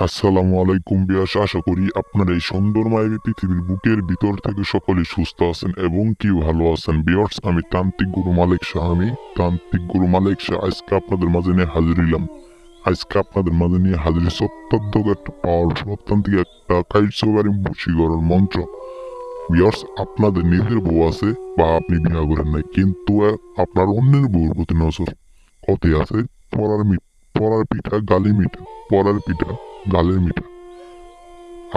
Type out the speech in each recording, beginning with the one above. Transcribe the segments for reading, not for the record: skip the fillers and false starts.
আসসালামু আলাইকুম বিয়াস, আশা করি আপনার এই সুন্দর মায়াবী পৃথিবীর বুকের ভিতর থেকে সকলে সুস্থ আছেন এবং কি ভালো আছেন। বিয়ার্স, আমি তান্ত্রিক গুরু মালিক শাহ। আজকে আপনাদের মাঝে নিয়ে হাজির হইলাম। আজকে আপনাদের মাঝে নিয়ে হাজির হয়েছে অত্যন্ত একটা পাওয়ারফুল, অত্যন্ত একটা কার্যকারী বশীকরণ মন্ত্র। বিয়ার্স, আপনাদের নিজের বউ আছে বা আপনি বিয়ে করেন নাই, কিন্তু আপনার অন্যের বউর প্রতি নজর। কথায় আছে, পরার পিঠা গালি মিঠা, পরার পিঠা গালের মিঠা।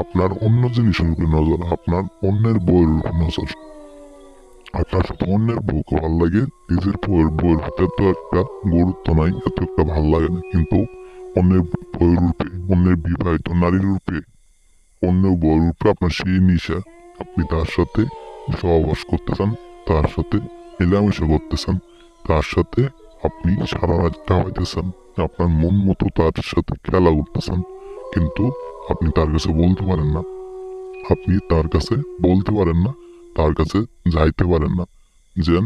আপনার অন্য জিনিসের উপরে নজর, আপনার অন্যের বউয়ের উপরে নজর। আপনার সাথে অন্যের বউকে ভালো লাগে, নিজের বউয়ের ভিতরে তো একটা গুরুত্ব নাই, এত একটা ভালো লাগে না। কিন্তু অন্যের বউয়ের রূপে, অন্যের বিবাহিত নারীর রূপে, অন্য বউয়ের রূপে আপনার সেই নিশা। আপনি তার সাথে সহবাস করতে চান, তার সাথে মেলামেশা করতে চান, তার সাথে আপনি সারা রাত কামাইতেছেন, আপনার মন মতো তার সাথে খেলা করতেছেন। কিন্তু আপনি তার কাছে বলতে পারেন না, আপনি তার কাছে বলতে পারেন না, তার কাছে যাইতে পারেন না। যেন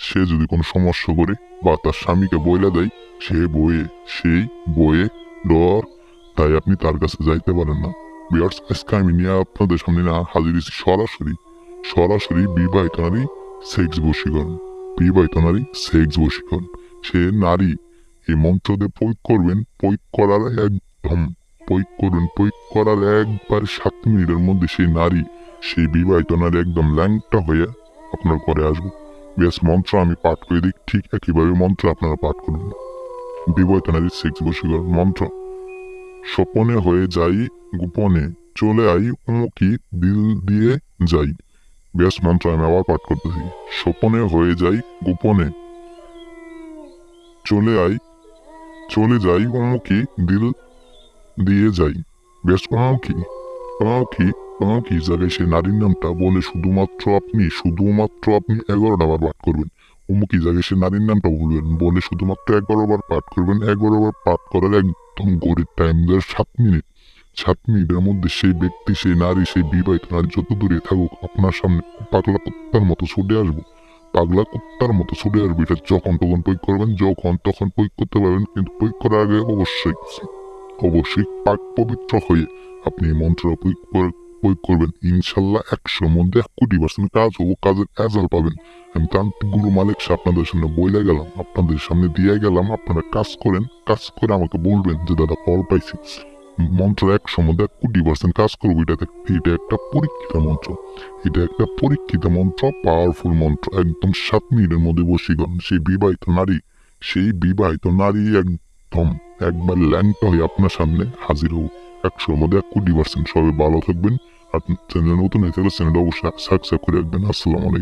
সে যদি কোনো সমস্যা করে বা তার স্বামীকে বইলা দেয়, সেই বয়ে ডর, তাই আপনি তার কাছে যাইতে পারেন না। বিয়ার্স, আজকে আমি নিয়ে আপনাদের সামনে না হাজির হয়েছি সরাসরি বিবাহিত নারী সেক্স বশীকরণ। বিবাহিত নারী সেক্স বশীকরণ। সে নারী এই মন্ত্র দিয়ে প্রয়োগ করবেন, প্রয়োগ করার একবার 7 মিনিটের মধ্যে সেই বিবাহিত নারী একদম ল্যাংটা হয়ে আপনার ঘরে আসবে। বেশ, মন্ত্র আমি পাঠ করে দিই, ঠিক একইভাবে মন্ত্র আপনারা পাঠ করবেন। বিবাহিত নারীর সেক্স বশীকরণ মন্ত্র। স্বপনে হয়ে যাই গোপনে, চলে আই উমুকি দিল দিয়ে যাই। বেশ, মন্ত্র আমি আবার পাঠ করতেছি। স্বপনে হয়ে যাই গোপনে, চলে যাই উমুকি দিল দিয়ে যাই। বেশ, উমুকি জায়গায় সেই নারীর নামটা বলে শুধুমাত্র আপনি 11টা বার পাঠ করবেন। উমুকি জায়গায় সেই নারীর নামটা বলবেন, বলে শুধুমাত্র 11 বার পাঠ করবেন। 11 বার পাঠ করার একদম গরিব টাইম দেয় 7 মিনিট। 7 মিনিটের মধ্যে সেই ব্যক্তি, সেই নারী, সেই বিবাহিত নারী যত দূরে থাকুক, আপনার সামনে পাগলা কুত্তার মতো ছুটে আসবো। এটা যখন তখন প্রয়োগ করবেন, যখন তখন প্রয়োগ করতে পারবেন, কিন্তু প্রয়োগ করার আগে অবশ্যই পাক পবিত্র হয়ে আপনি এই মন্ত্র প্রয়োগ করবেন। ইনশাল্লাহ 100 মধ্যে 1,000,000% কাজ হবো, কাজের রেজাল্ট পাবেন। আমি তান্ত্রিক গুরু মালিক শাহ আপনাদের সামনে বইলে গেলাম, আপনাদের সামনে দিয়ে গেলাম। আপনারা কাজ করেন, কাজ করে আমাকে বলবেন যে দাদা ফল পাইছি। মন্ত্র 100 মধ্যে 1,000,000% কাজ করবো। এটা একটা পরীক্ষিত মন্ত্র, পাওয়ারফুল মন্ত্র। একদম 7 মিনিটের মধ্যে বশীকরণ। সেই বিবাহিত নারী একদম একবার ল্যাংটা হয়ে আপনার সামনে হাজির হবো। 100 মধ্যে 1,000,000%। সবাই ভালো থাকবেন। আর চ্যানেল নতুন হয়ে থাকলে চ্যানেলটা অবশ্যই সাবস্ক্রাইব করে রাখবেন। আসসালামু আলাইকুম।